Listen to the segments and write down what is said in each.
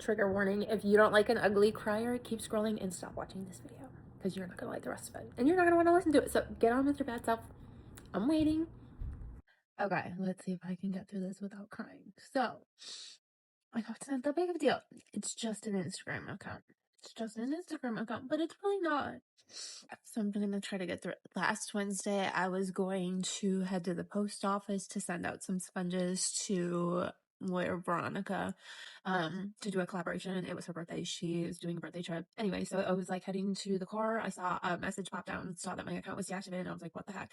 trigger warning, if you don't like an ugly crier, keep scrolling and stop watching this video because you're not gonna like the rest of it and you're not gonna want to listen to it. So get on with your bad self. I'm waiting. Okay, let's see if I can get through this without crying. So I know it's not that big of a deal. It's just an Instagram account. It's just an Instagram account, but it's really not. So I'm gonna try to get through it. Last Wednesday, I was going to head to the post office to send out some sponges to Lawyer Veronica, to do a collaboration. It was her birthday. She is doing a birthday trip. Anyway, so I was like heading to the car. I saw a message pop down, saw that my account was deactivated, and I was like, what the heck?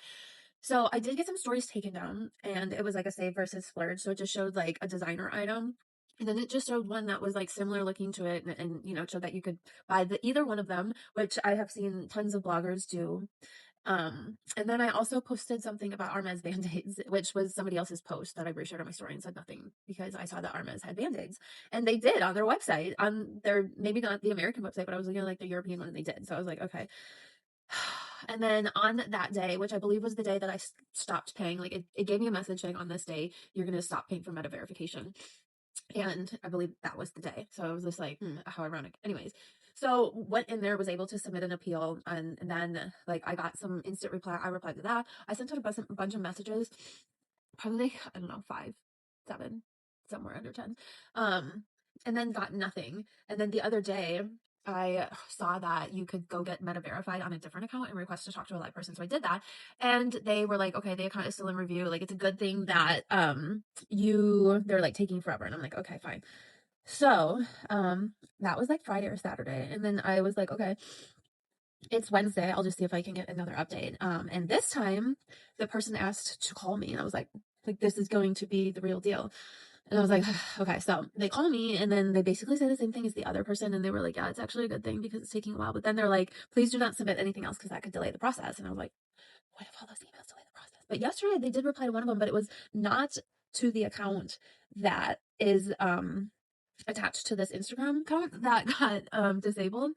So I did get some stories taken down, and it was like a save versus splurge. So it just showed like a designer item. And then it just showed one that was like similar looking to it, and you know, showed that you could buy either one of them, which I have seen tons of bloggers do. And then I also posted something about Armez Band-Aids, which was somebody else's post that I reshared on my story and said nothing because I saw that Armez had Band-Aids. And they did on their website, on their, maybe not the American website, but I was looking at like the European one and they did. So I was like, okay. And then on that day, which I believe was the day that I stopped paying, like it gave me a message saying on this day, you're going to stop paying for meta verification. And I believe that was the day. So I was just like, how ironic. Anyways, so went in there, was able to submit an appeal. And then like I got some instant reply. I replied to that. I sent out a bunch of messages, probably, I don't know, 5, 7, somewhere under 10. And then got nothing. And then the other day, I saw that you could go get meta verified on a different account and request to talk to a live person. So I did that. And they were like, okay, the account is still in review. Like, it's a good thing that they're like taking forever. And I'm like, okay, fine. So that was like Friday or Saturday. And then I was like, okay, it's Wednesday. I'll just see if I can get another update. And this time the person asked to call me and I was like, this is going to be the real deal. And I was like, okay, so they call me and then they basically say the same thing as the other person. And they were like, yeah, it's actually a good thing because it's taking a while. But then they're like, please do not submit anything else because that could delay the process. And I was like, what if all those emails delay the process? But yesterday they did reply to one of them, but it was not to the account that is attached to this Instagram account that got disabled.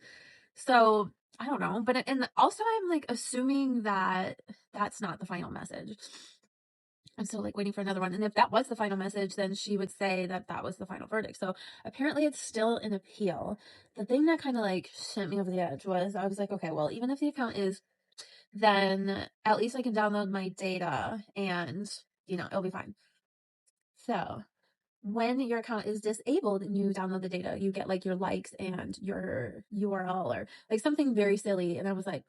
So I don't know. But and also I'm like assuming that that's not the final message. I'm still like waiting for another one. And if that was the final message, then she would say that that was the final verdict. So apparently it's still an appeal. The thing that kind of like sent me over the edge was I was like, okay, well, even if the account is, then at least I can download my data and, you know, it'll be fine. So when your account is disabled and you download the data, you get like your likes and your URL or like something very silly. And I was like,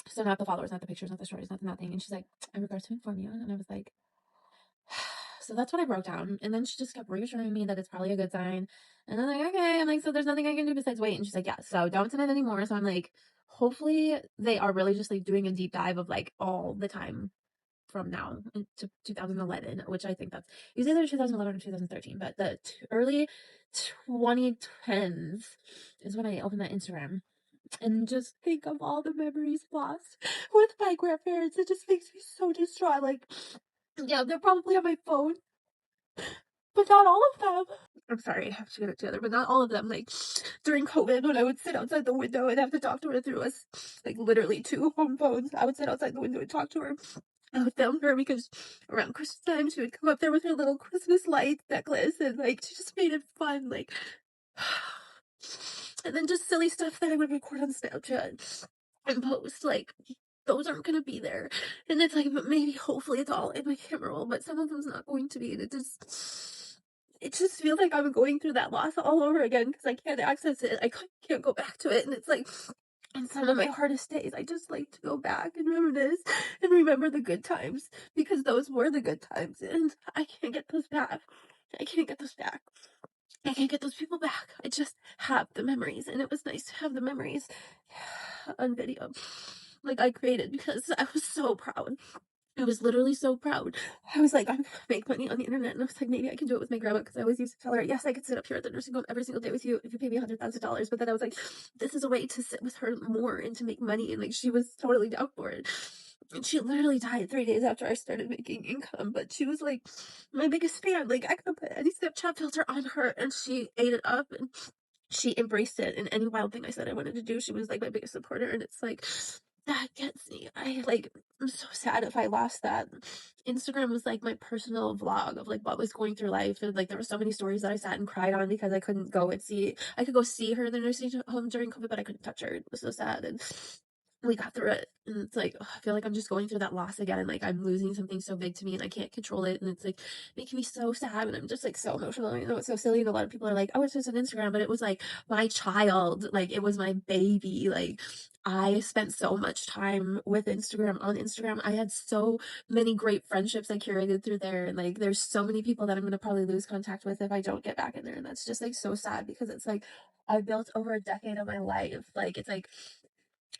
so not the followers, not the pictures, not the stories, not the nothing. And she's like, in regards to inform you. And I was like, so that's what I broke down. And then she just kept reassuring me that it's probably a good sign. And I'm like, okay. I'm like, so there's nothing I can do besides wait. And she's like, yeah, so don't submit anymore. So I'm like, hopefully they are really just like doing a deep dive of like all the time from now to 2011, which I think that's either 2011 or 2013, but the early 2010s is when I opened that Instagram. And just think of all the memories lost with my grandparents. It just makes me so distraught. Like, yeah, they're probably on my phone, but not all of them. I'm sorry, I have to get it together, but not all of them. Like, during COVID, when I would sit outside the window and have to talk to her through us, like, literally 2 home phones, I would sit outside the window and talk to her. I would film her because around Christmas time, she would come up there with her little Christmas light necklace, and, like, she just made it fun, like, and then just silly stuff that I would record on Snapchat and post, like, those aren't gonna be there. And it's like, but maybe, hopefully, it's all in my camera roll, but some of them's not going to be, and it just feels like I'm going through that loss all over again because I can't access it. I can't go back to it, and it's like, in some of my hardest days, I just like to go back and reminisce and remember the good times because those were the good times, and I can't get those back. I can't get those back. I can't get those people back. I just have the memories, and it was nice to have the memories on video, like I created, because I was so proud. I was literally so proud. I was like, I'm gonna make money on the internet, and I was like, maybe I can do it with my grandma, because I always used to tell her, yes, I could sit up here at the nursing home every single day with you if you pay me $100,000. But then I was like, this is a way to sit with her more and to make money, and like she was totally down for it. And she literally died 3 days after I started making income, but she was like my biggest fan. Like, I could put any Snapchat filter on her and she ate it up and she embraced it. And any wild thing I said I wanted to do, she was like my biggest supporter. And it's like, that gets me. I'm so sad if I lost that. Instagram was like my personal vlog of like what was going through life, and like there were so many stories that I sat and cried on because I couldn't go and see. I could go see her in the nursing home during COVID, but I couldn't touch her. It was so sad, and we got through it. And it's like, ugh, I feel like I'm just going through that loss again, and like I'm losing something so big to me, and I can't control it, and it's like making me so sad, and I'm just like so emotional. I know it's so silly, and a lot of people are like, "Oh, it's just an Instagram," but it was like my child, like it was my baby, like. I spent so much time with Instagram on Instagram. I had so many great friendships I curated through there. And like, there's so many people that I'm going to probably lose contact with if I don't get back in there. And that's just like so sad because it's like I built over a decade of my life. Like, it's like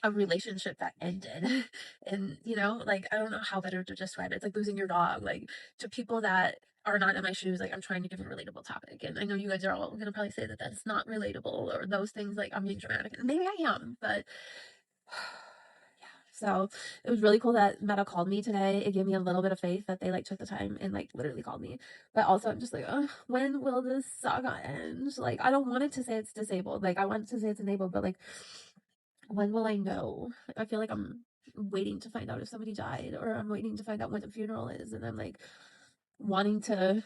a relationship that ended. And, like, I don't know how better to describe it. It's like losing your dog. Like, to people that are not in my shoes, like, I'm trying to give a relatable topic. And I know you guys are all going to probably say that that's not relatable or those things. Like, I'm being dramatic. And maybe I am, but yeah. So it was really cool that Meta called me today. It gave me a little bit of faith that they like took the time and like literally called me. But also I'm just like, ugh, when will this saga end? Like I don't want it to say it's disabled. Like I want it to say it's enabled, but like when will I know? I feel like I'm waiting to find out if somebody died, or I'm waiting to find out when the funeral is, and I'm like wanting to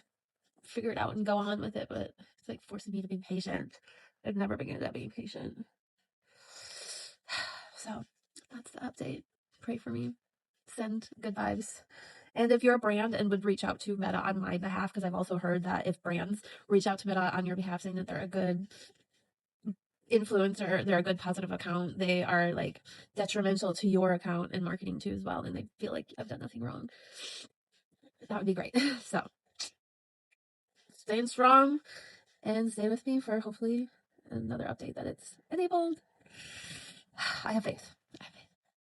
figure it out and go on with it, but it's like forcing me to be patient. I've never been good at being patient. So that's the update. Pray for me. Send good vibes. And if you're a brand and would reach out to Meta on my behalf, because I've also heard that if brands reach out to Meta on your behalf saying that they're a good influencer, they're a good positive account, they are like detrimental to your account and marketing too as well, and they feel like I've done nothing wrong, that would be great. So staying strong and stay with me for hopefully another update that it's enabled. I have faith.